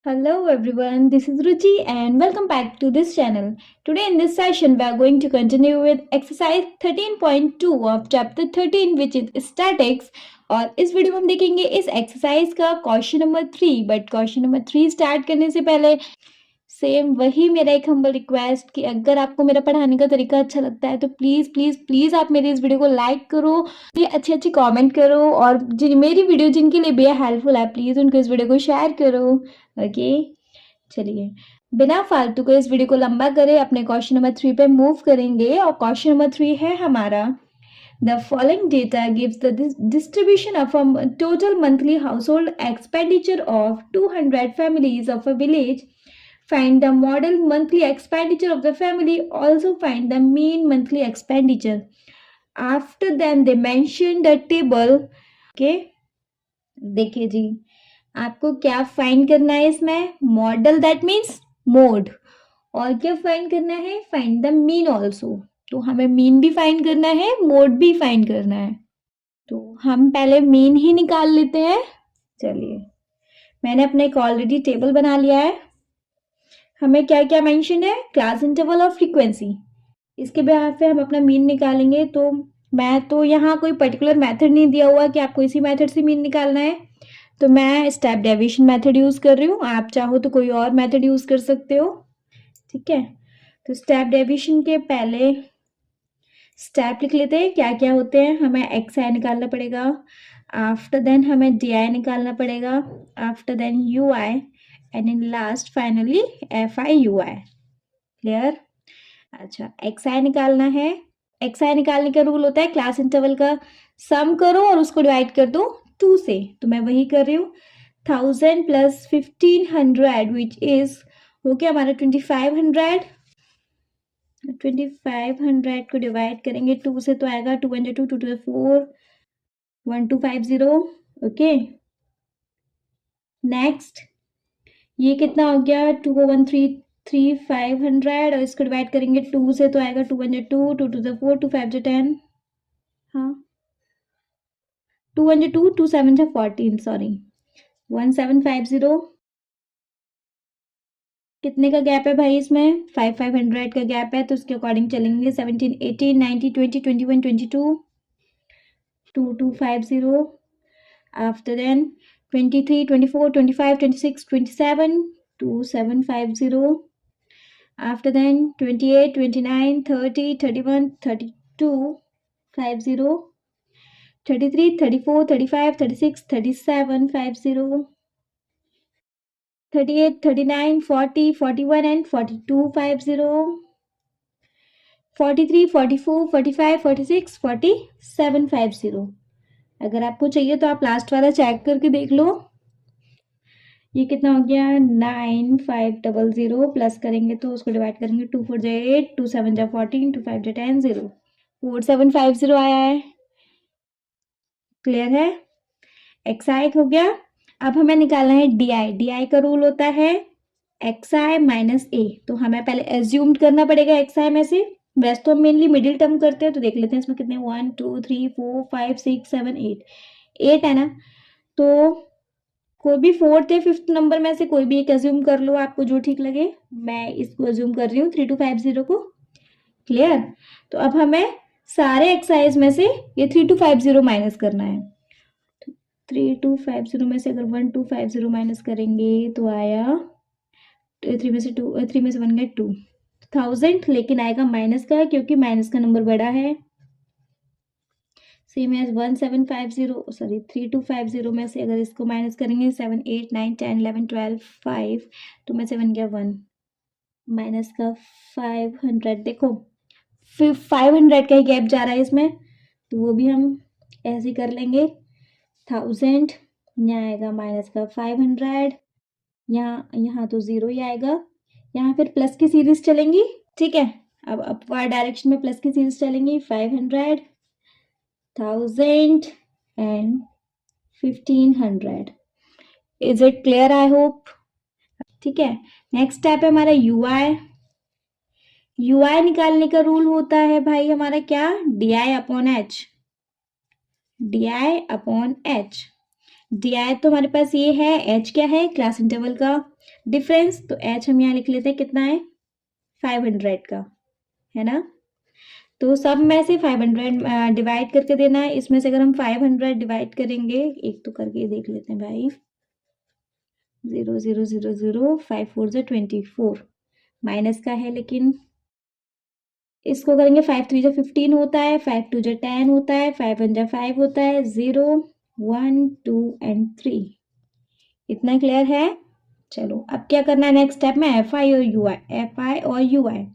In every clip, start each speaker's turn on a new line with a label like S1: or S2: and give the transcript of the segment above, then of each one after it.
S1: Hello everyone, this is Ruchi and welcome back to this channel. Today in this session we are going to continue with exercise 13.2 of chapter 13 which is statics और इस video में हम देखेंगे इस exercise का question number 3 but question number 3 start करने से पहले सेम वही मेरा एक हम्बल रिक्वेस्ट कि अगर आपको मेरा पढ़ाने का तरीका अच्छा लगता है तो प्लीज़ प्लीज़ प्लीज़ आप मेरी इस वीडियो को लाइक करो, ये अच्छे अच्छे कमेंट करो और मेरी वीडियो जिनके लिए बेहद हेल्पफुल है प्लीज़ उनको इस वीडियो को शेयर करो। ओके, चलिए बिना फालतू को इस वीडियो को लंबा करे अपने क्वेश्चन नंबर 3 पे मूव करेंगे और क्वेश्चन नंबर 3 है हमारा The following data gives the distribution of a total monthly household expenditure of 200 families of a village. Find the model monthly expenditure of the family. Also find the mean monthly expenditure. After then they mention the table. Okay, देखिए जी आपको क्या find करना है इसमें model that means mode और क्या find करना है फाइंड द मीन ऑल्सो। तो हमें मीन भी फाइंड करना है मोड भी फाइंड करना है तो हम पहले मीन ही निकाल लेते हैं। चलिए मैंने अपने एक ऑलरेडी टेबल बना लिया है। हमें क्या क्या मेंशन है क्लास इंटरवल और फ्रीक्वेंसी, इसके बिहाफ पे हम अपना मीन निकालेंगे। तो मैं तो यहाँ कोई पर्टिकुलर मेथड नहीं दिया हुआ कि आपको इसी मेथड से मीन निकालना है, तो मैं स्टेप डेविएशन मेथड यूज़ कर रही हूँ। आप चाहो तो कोई और मेथड यूज़ कर सकते हो, ठीक है। तो स्टेप डेविएशन के पहले स्टेप लिख लेते हैं क्या क्या होते हैं। हमें एक्स आई निकालना पड़ेगा, आफ्टर देन हमें डी आई निकालना पड़ेगा, after then U I and in last finally F I U I. Clear? अच्छा एक्स आई निकालना है। एक्स आई निकालने का रूल होता है क्लास इंटरवल का सम करो और उसको डिवाइड कर दो 2 से, तो मैं वही कर रही हूँ। 1000 प्लस 1500 विच इज हो गया हमारा 2500। 2500 को डिवाइड करेंगे 2 से तो आएगा 2 × 2 2 to the 4 1250। ओके नेक्स्ट ये कितना हो गया 2133 और इसको डिवाइड करेंगे 2 से तो आएगा 2 × 2 2 to the 4 2 5 × 10। हाँ 2 × 2 2 7 × 14 सॉरी 1750। कितने का गैप है भाई इसमें 500 का गैप है तो उसके अकॉर्डिंग चलेंगे 17 18 19 20 21 22 2250। After then 23 24 25 26 27 2750। After then 28 29 30 31 32 50 33 34 35 36 37 50 38 39 40 41 and 42 50 43 44 45 46 47 50। अगर आपको चाहिए तो आप लास्ट वाला चेक करके देख लो। ये कितना हो गया 9500 प्लस करेंगे तो उसको डिवाइड करेंगे 2 4 × 8 2 7 × 14 2 5 × 10 0 4750 आया है। क्लियर है? एक्स आई हो गया। अब हमें निकालना है डी आई। डी आई का रूल होता है एक्स आई माइनस ए, तो हमें पहले एज्यूम करना पड़ेगा एक्स आई में से। वैसे तो हम मेनली मिडिल टर्म करते हैं तो देख लेते हैं इसमें कितने 1 2 3 4 5 6 7 8 है ना। तो कोई भी 4th या 5th नंबर में से कोई भी एक एज्यूम कर लो आपको जो ठीक लगे। मैं इसको एज्यूम कर रही हूँ 3250 को। क्लियर? तो अब हमें सारे एक्साइज में से ये 3250 माइनस करना है। 3250 में से अगर 1250 माइनस करेंगे तो आया 3 में से 1 गया 2000, लेकिन आएगा माइनस का क्योंकि माइनस का नंबर बड़ा है। सेम एज 1750 सॉरी 3250 में से अगर इसको माइनस करेंगे 7 8 9 10 11 12 5 तो में से 1 गया 1 माइनस का 500। देखो 500 का ही गैप जा रहा है इसमें तो वो भी हम ऐसे ही कर लेंगे 1000 यहाँ आएगा माइनस का 500 यहाँ तो 0 ही आएगा। यहाँ फिर प्लस की सीरीज चलेंगी, ठीक है। अब अपवर्ड डायरेक्शन में प्लस की सीरीज चलेंगी 500 1000 and 1500। Is it clear? I hope ठीक है। नेक्स्ट स्टेप है हमारा यू आई। यू आई निकालने का रूल होता है भाई हमारा क्या D I upon H. D I upon H. di तो हमारे पास ये है, h क्या है, क्लास इंटरवल का डिफरेंस, तो h हम यहाँ लिख लेते हैं, कितना है, 500 का, है ना। तो सब में से 500 डिवाइड करके देना है। इसमें से अगर हम 500 डिवाइड करेंगे, एक तो करके देख लेते हैं भाई, 0 0 0 0, 5 4 से 24, माइनस का है, लेकिन इसको करेंगे 5 3 जो 15 होता है, 5 2 जो 10 होता है, 5 1 जो 5 होता है, 0 1 2 एंड 3। इतना क्लियर है। चलो अब क्या करना है नेक्स्ट स्टेप में, एफ आई और यू आई, एफ आई और यू आई।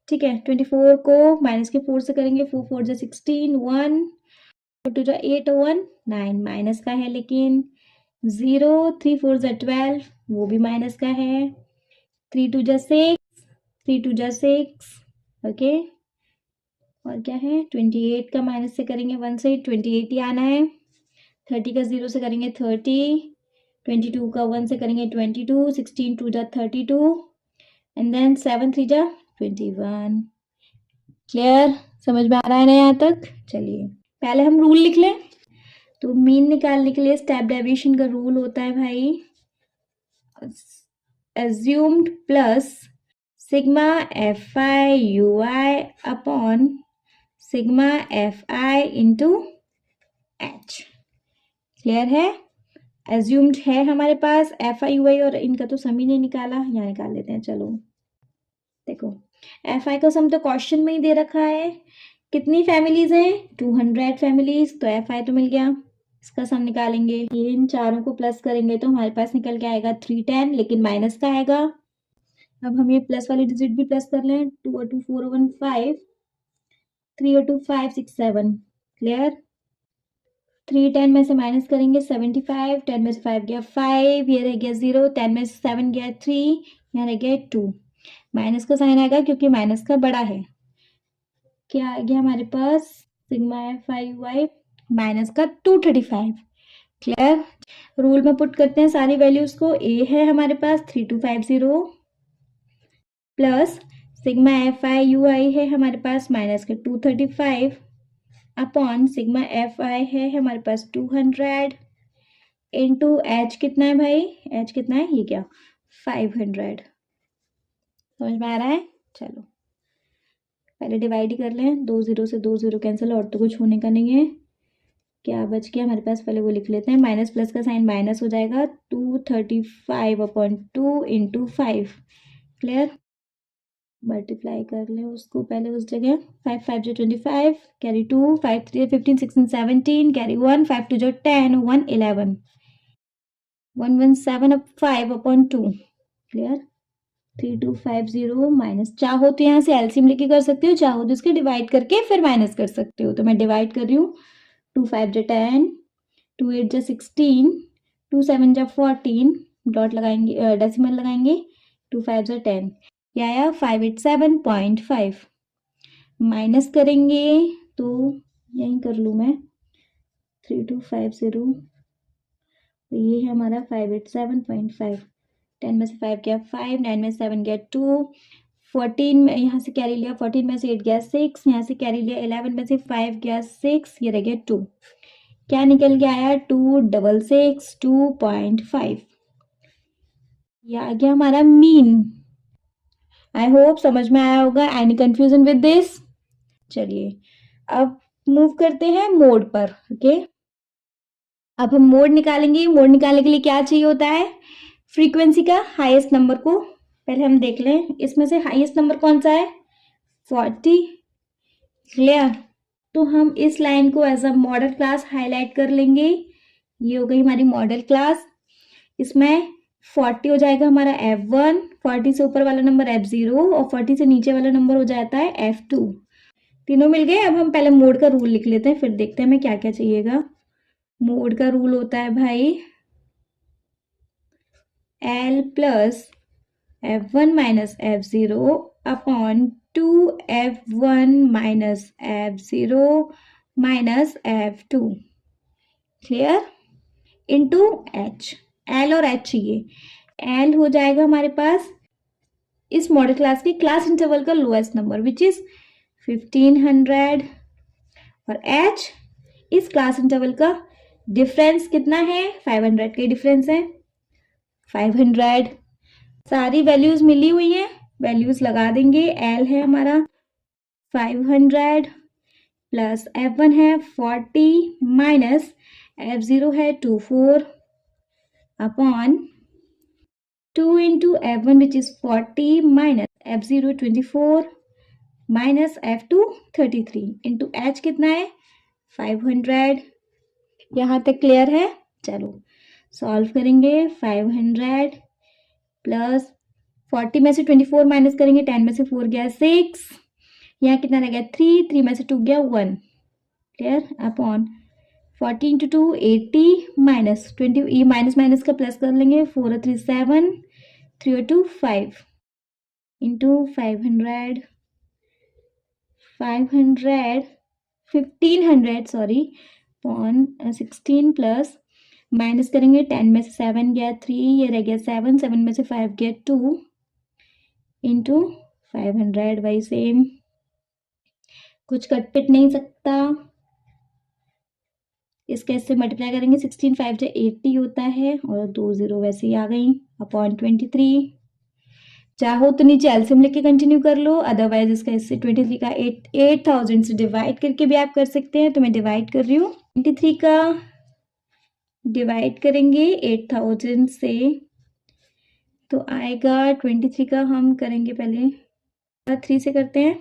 S1: ठीक है, 24 को माइनस के 4 से करेंगे, 4 4 जो 16, 1 4 2 जो 8 1 9, माइनस का है, लेकिन 0 3 4 जो 12, वो भी माइनस का है, 3 2 जो 6, 3 2 जो 6, ओके। और क्या है, 28 का माइनस से करेंगे 1 से 28 ही आना है, 30 का 0 से करेंगे 30, 22 का 1 से करेंगे 22, 16 2 जा 32 एंड देन 7 3 जा 21। क्लियर, समझ में आ रहा है ना यहाँ तक। चलिए पहले हम रूल लिख लें। तो मीन निकालने के लिए स्टेप डेविएशन का रूल होता है भाई, assumed plus sigma F I U I upon sigma F I into H. Clear है, एज्यूम्ड है हमारे पास एफ आई यू आई, और इनका तो समी ने निकाला, यहाँ निकाल लेते हैं। चलो देखो, एफ आई का सम तो क्वेश्चन में ही दे रखा है, कितनी फैमिलीज हैं, 200 फैमिलीज, तो एफ आई तो मिल गया। इसका सम निकालेंगे, इन चारों को प्लस करेंगे तो हमारे पास निकल के आएगा 310, लेकिन माइनस का आएगा। अब हम ये प्लस वाली डिजिट भी प्लस कर लें, 2 और 2 4 1 5, 3 और 2 5 6 7। क्लियर, 3 10 में से माइनस करेंगे 75, 10 में से 5 गया 5, ये रह गया 0, 10 में से 7 गया 3, यहाँ रह गया 2। माइनस का साइन आएगा क्योंकि माइनस का बड़ा है। क्या आ गया हमारे पास, sigma F I Y minus का 235। क्लियर, रूल में पुट करते हैं सारी वैल्यूज को। ए है हमारे पास 3250 plus sigma F I U I है हमारे पास माइनस का 235 अपॉन सिग्मा एफ आई है हमारे पास 200 इंटू एच कितना है भाई, एच कितना है, ये क्या 500। समझ में आ रहा है। चलो पहले डिवाइड ही कर लें, 2 0 से 2 0 कैंसिल, और तो कुछ होने का नहीं है। क्या बच गया हमारे पास, पहले वो लिख लेते हैं, माइनस प्लस का साइन माइनस हो जाएगा, 235 अपॉन 2 इंटू 5। क्लियर, मल्टीप्लाई कर लें उसको पहले उस जगह, 5 5 जो 25, कैरी 2, 5 3 15 16 17, कैरी 1, 5 2 जो 10, 1 11, 1 1 7 अब 5 अपॉन 2। क्लियर, 3250 माइनस, चाहो तो यहाँ से एलसीएम लेके कर सकते हो, चाहो तो इसके डिवाइड करके फिर माइनस कर सकते हो। तो मैं डिवाइड कर रही हूँ, 2 5 जो 10, 2 8 जो 16, 2 7 जो 14, डॉट लगाएंगे, डेसिमल लगाएंगे, 2 5 जो 10, क्या आया 587.5। माइनस करेंगे तो यहीं कर लूँ मैं, 3250, तो ये है हमारा 587.5। 10 में से 5 गया 5, 9 में से 7 गया 2, 14 में यहाँ से कैरी लिया, 14 में से 8 गया 6, यहाँ से कैरी लिया, 11 में से 5 गया 6, ये रह गया 2। क्या निकल के आया, 26662.5। ये आ गया हमारा मीन। आई होप समझ में आया होगा। Any confusion with this. चलिए अब मूव करते हैं मोड पर। ओके, अब हम मोड निकालेंगे। मोड निकालने के लिए क्या चाहिए होता है, फ्रीक्वेंसी का हाईएस्ट नंबर को पहले हम देख लें। इसमें से हाईएस्ट नंबर कौन सा है, 40। क्लियर, तो हम इस लाइन को as a model class highlight कर लेंगे। ये हो गई हमारी मॉडल क्लास। इसमें 40 हो जाएगा हमारा F1, 40 से ऊपर वाला नंबर F0 और 40 से नीचे वाला नंबर हो जाता है F2। तीनों मिल गए। अब हम पहले मोड का रूल लिख लेते हैं, फिर देखते हैं हमें क्या क्या चाहिएगा। मोड का रूल होता है भाई L plus F1 minus F0 upon 2F1 minus F0 minus F2। Clear, into H। L और H चाहिए। L हो जाएगा हमारे पास इस मॉडल क्लास के क्लास इंटरवल का लोएस्ट नंबर विच इज 1500, और H इस क्लास इंटरवल का डिफरेंस कितना है, 500 का डिफरेंस है, 500। सारी वैल्यूज मिली हुई हैं, वैल्यूज लगा देंगे। एल है हमारा 500 प्लस F1 है 40 माइनस F0 है 24 upon 2 into F1 which is 40 minus F0 24 minus F2 33 into H कितना है 500। यहाँ तक क्लियर है। चलो सॉल्व करेंगे। 500 प्लस 40 में से 24 माइनस करेंगे, 10 में से 4 गया 6, यहाँ कितना रह गया 3, 3 में से 2 गया 1, क्लियर, अपॉन 40 इंटू 2 80 माइनस 20, ये माइनस माइनस का प्लस कर लेंगे, 4 और 3 7, 3 और 2 5 into 500 1500 sorry upon 16 plus minus करेंगे, 10 में से 7 गया 3, ये रह गया 7, 7 में से 5 गया 2 इंटू 500। वही सेम, कुछ कट पिट नहीं सकता, इसके इससे मल्टीप्लाई करेंगे, 16 5 से 80 होता है और 2 0 वैसे ही आ गई अपॉन 23। चाहो तो नीचे एलसीएम लिख के कंटिन्यू कर लो, अदरवाइज इसका इससे 23 का 8000 से डिवाइड करके भी आप कर सकते हैं। तो मैं डिवाइड कर रही हूँ, 23 का डिवाइड करेंगे 8000 से तो आएगा 23 का हम करेंगे पहले 3 से करते हैं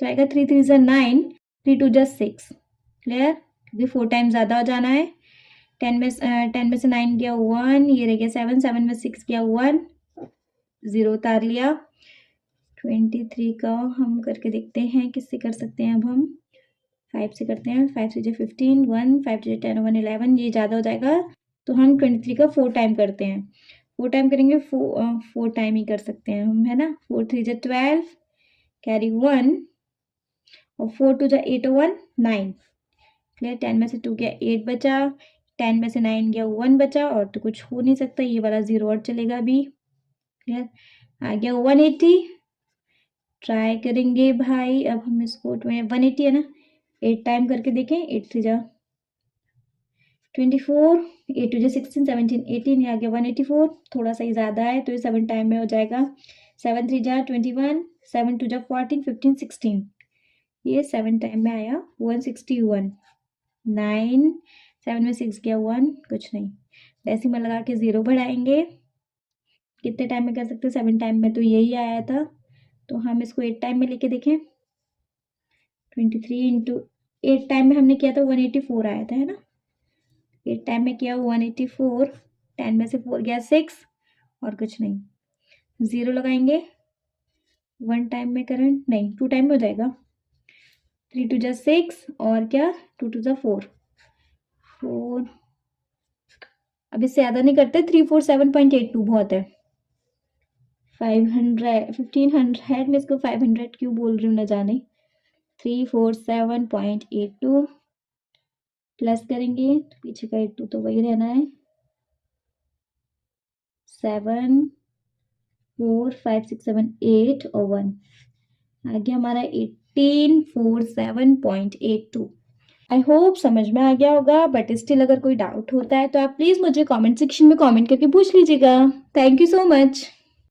S1: तो आएगा 3 3 जा 9, 3 2 जा 6, क्लियर, क्योंकि 4 टाइम ज़्यादा हो जाना है। 10 में से 9 गया 1, ये रह गया 7, 7 में 6 गया 1, 0 उतार लिया। 23 का हम करके देखते हैं किससे कर सकते हैं। अब हम 5 से करते हैं, 5 से 15 1, 5 से 10 1 11, ये ज़्यादा हो जाएगा तो हम 23 का 4 टाइम करते हैं, 4 टाइम करेंगे, 4 टाइम ही कर सकते हैं हम, है ना। 4 3 जा 12 कैरी 1 और 4 2 जा 8 और 1 9, क्लियर। 10 में से 2 गया 8 बचा, 10 में से 9 गया 1 बचा और तो कुछ हो नहीं सकता, ये वाला 0 और चलेगा अभी, क्लियर। आ गया 180, ट्राई करेंगे भाई। अब हम इसको 180 है ना, 8 टाइम करके देखें, 8 3 जा 24, 8 2 जा 16 17 18, ये आ गया 184, थोड़ा सा ही ज़्यादा है तो ये 7 टाइम में हो जाएगा। 7 3 जा 21, 7 2 जा 14 15 16, ये 7 टाइम में आया 161। 9 7 में 6 गया 1, कुछ नहीं, डेसिमल लगा के 0 बढ़ाएंगे। कितने टाइम में कर सकते हैं, 7 टाइम में तो यही आया था, तो हम इसको 8 टाइम में लेके देखें। 23 इंटू 8 टाइम में हमने किया था 184 आया था, है ना। 8 टाइम में किया 184, 10 में से 4 गया 6 और कुछ नहीं, 0 लगाएंगे। 1 टाइम में करें नहीं, 2 टाइम में हो जाएगा। 3 2 जा 6 और क्या 2 2 जा 4, अब इससे ज़्यादा नहीं करते, 347.82 बहुत है। 1500 में इसको 500 क्यों बोल रही हूँ न जाने। 347.82 प्लस करेंगे, पीछे का 82 तो वही रहना है, 7 4 5 6 7 8 और 1 आ गया हमारा 1847.82। आई होप समझ में आ गया होगा, बट स्टिल अगर कोई डाउट होता है तो आप प्लीज़ मुझे कमेंट सेक्शन में कमेंट करके पूछ लीजिएगा। Thank you so much.